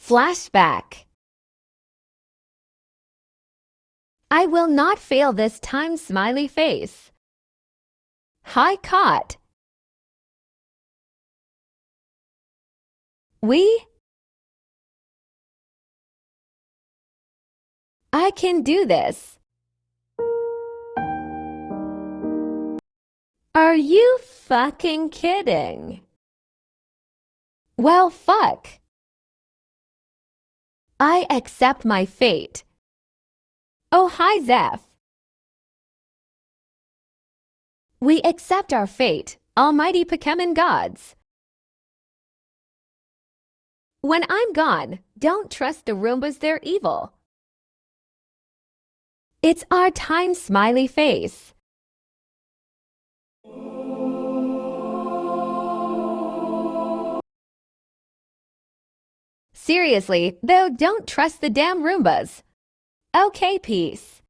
Flashback. I will not fail this time, smiley face. High caught. We? I can do this. Are you fucking kidding? Well, fuck. I accept my fate. Oh, hi, Zeph. We accept our fate, almighty Pokemon gods. When I'm gone, don't trust the Roombas, they're evil. It's our time, smiley face. Seriously, though, don't trust the damn Roombas. Okay, peace.